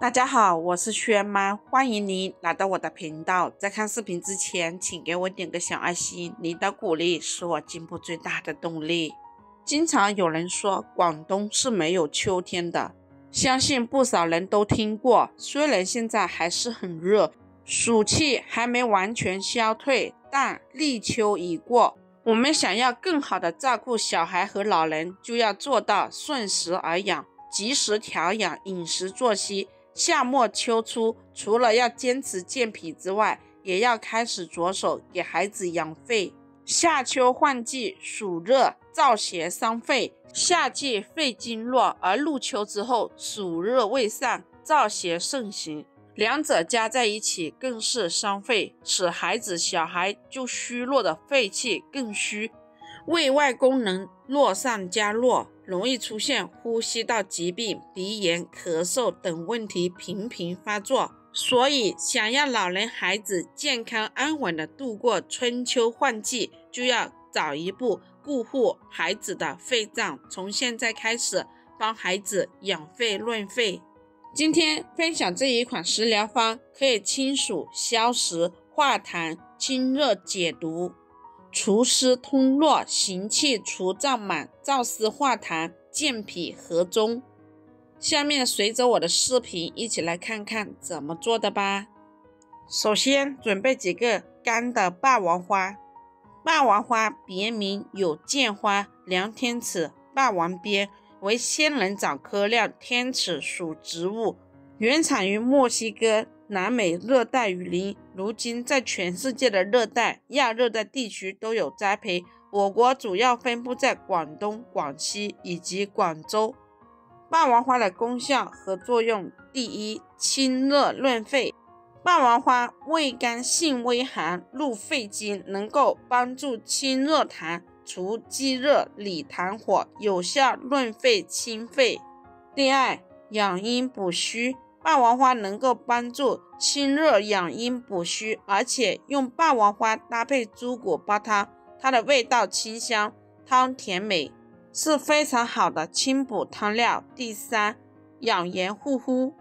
大家好，我是轩妈，欢迎您来到我的频道。在看视频之前，请给我点个小爱心，你的鼓励是我进步最大的动力。经常有人说广东是没有秋天的，相信不少人都听过。虽然现在还是很热，暑气还没完全消退，但立秋已过。我们想要更好的照顾小孩和老人，就要做到顺时而养，及时调养饮食作息。夏末秋初，除了要坚持健脾之外，也要开始着手给孩子养肺。夏秋换季，暑热燥邪伤肺，夏季肺经弱，而入秋之后，暑热未散，燥邪盛行，两者加在一起更是伤肺，使孩子小孩就虚弱的肺气更虚，胃外功能弱上加弱，容易出现呼吸道疾病、鼻炎、咳嗽等问题频频发作。所以想要老人孩子健康安稳地度过春秋换季，就要早一步顾护孩子的肺脏，从现在开始帮孩子养肺润肺。今天分享这一款食疗方，可以清暑消食、化痰、清热解毒、除湿通络、行气除胀满、燥湿化痰、健脾和中。下面随着我的视频一起来看看怎么做的吧。首先准备几个干的霸王花。霸王花别名有剑花、梁天齿、霸王鞭，为仙人掌科亮天齿属植物，原产于墨西哥、南美热带雨林，如今在全世界的热带、亚热带地区都有栽培。我国主要分布在广东、广西以及广州。霸王花的功效和作用：第一，清热润肺。霸王花味甘性微寒，入肺经，能够帮助清热痰、除积热、理痰火，有效润肺清肺。第二，养阴补虚。霸王花能够帮助清热养阴补虚，而且用霸王花搭配猪骨煲汤，它的味道清香，汤甜美，是非常好的清补汤料。第三，养颜护肤。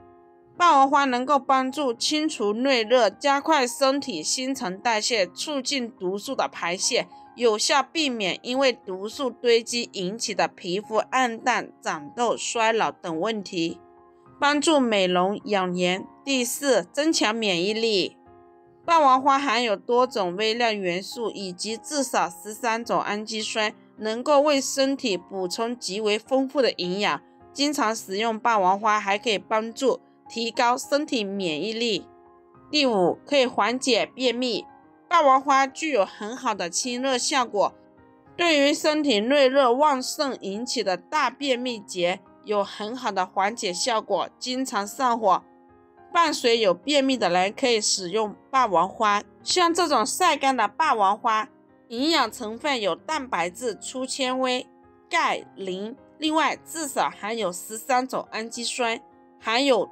霸王花能够帮助清除内热，加快身体新陈代谢，促进毒素的排泄，有效避免因为毒素堆积引起的皮肤暗淡、长痘、衰老等问题，帮助美容养颜。第四，增强免疫力。霸王花含有多种微量元素以及至少13种氨基酸，能够为身体补充极为丰富的营养。经常食用霸王花还可以帮助提高身体免疫力。第五，可以缓解便秘。霸王花具有很好的清热效果，对于身体内热旺盛引起的大便秘结有很好的缓解效果。经常上火、伴随有便秘的人可以使用霸王花。像这种晒干的霸王花，营养成分有蛋白质、粗纤维、钙、磷，另外至少含有13种氨基酸，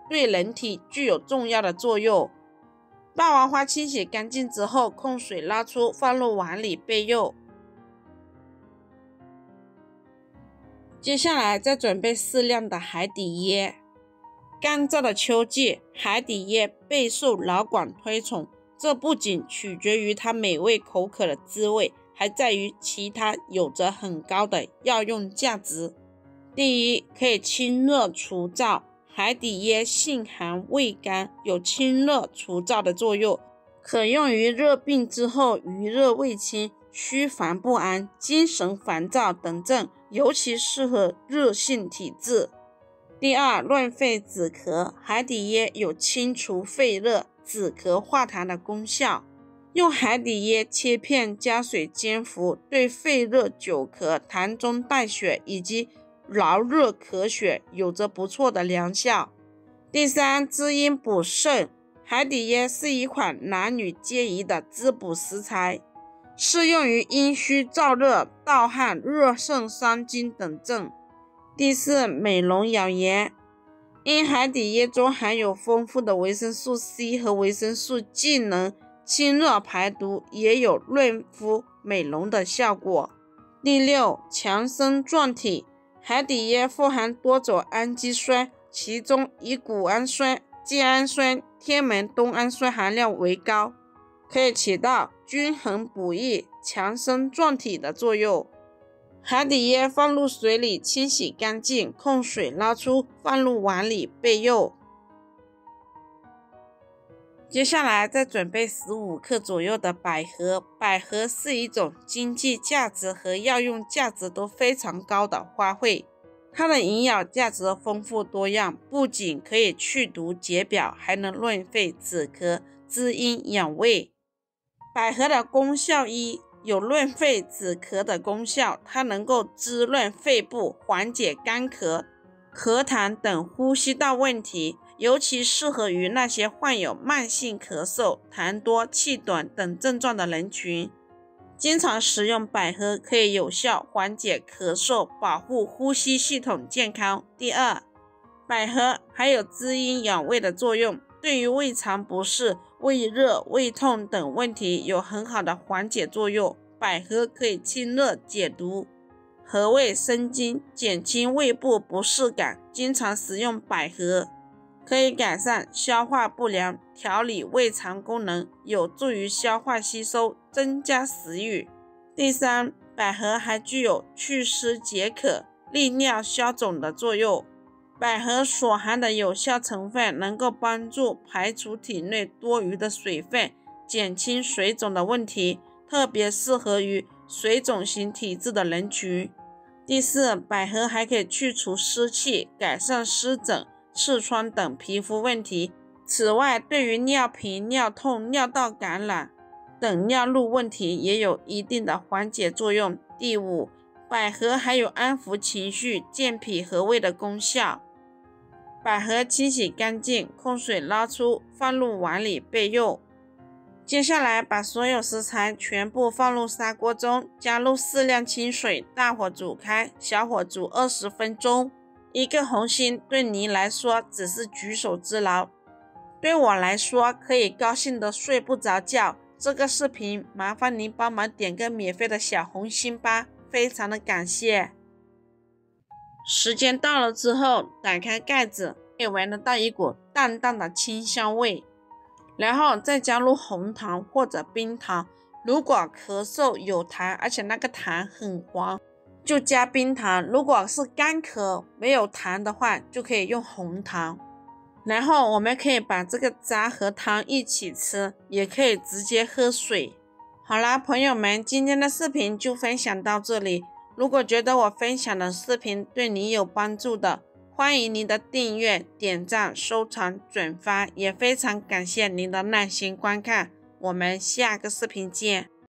对人体具有重要的作用。霸王花清洗干净之后，控水捞出，放入碗里备用。接下来再准备适量的海底椰。干燥的秋季，海底椰备受老广推崇，这不仅取决于它美味口可的滋味，还在于其他有着很高的药用价值。第一，可以清热除燥。海底椰性寒味甘，有清热除燥的作用，可用于热病之后余热未清、虚烦不安、精神烦躁等症，尤其适合热性体质。第二，润肺止咳。海底椰有清除肺热、止咳化痰的功效，用海底椰切片加水煎服，对肺热、久咳、痰中带血以及劳热咳血有着不错的疗效。第三，滋阴补肾。海底椰是一款男女皆宜的滋补食材，适用于阴虚燥热、盗汗、热盛伤津等症。第四，美容养颜。因海底椰中含有丰富的维生素 C 和维生素，既能清热排毒，也有润肤美容的效果。第六，强身壮体。海底椰富含多种氨基酸，其中以谷氨酸精氨酸、天门冬氨酸含量为高，可以起到均衡补益、强身壮体的作用。海底椰放入水里清洗干净，控水捞出，放入碗里备用。接下来再准备15克左右的百合。百合是一种经济价值和药用价值都非常高的花卉，它的营养价值丰富多样，不仅可以去毒解表，还能润肺止咳、滋阴养胃。百合的功效一，有润肺止咳的功效，它能够滋润肺部，缓解干咳、咳痰等呼吸道问题，尤其适合于那些患有慢性咳嗽、痰多、气短等症状的人群。经常食用百合可以有效缓解咳嗽，保护呼吸系统健康。第二，百合还有滋阴养胃的作用，对于胃肠不适、胃热、胃痛等问题有很好的缓解作用。百合可以清热解毒、和胃生津，减轻胃部不适感。经常食用百合可以改善消化不良，调理胃肠功能，有助于消化吸收，增加食欲。第三，百合还具有祛湿解渴、利尿消肿的作用。百合所含的有效成分能够帮助排除体内多余的水分，减轻水肿的问题，特别适合于水肿型体质的人群。第四，百合还可以去除湿气，改善湿疹、痔疮等皮肤问题。此外，对于尿频、尿痛、尿道感染等尿路问题也有一定的缓解作用。第五，百合还有安抚情绪、健脾和胃的功效。百合清洗干净，控水捞出，放入碗里备用。接下来把所有食材全部放入砂锅中，加入适量清水，大火煮开，小火煮20分钟。一个红心对您来说只是举手之劳，对我来说可以高兴的睡不着觉。这个视频麻烦您帮忙点个免费的小红心吧，非常的感谢。时间到了之后，打开盖子，可以闻得到一股淡淡的清香味，然后再加入红糖或者冰糖。如果咳嗽有痰，而且那个痰很黄，就加冰糖。如果是干咳没有痰的话，就可以用红糖。然后我们可以把这个渣和汤一起吃，也可以直接喝水。好啦，朋友们，今天的视频就分享到这里。如果觉得我分享的视频对你有帮助的，欢迎您的订阅、点赞、收藏、转发，也非常感谢您的耐心观看。我们下个视频见。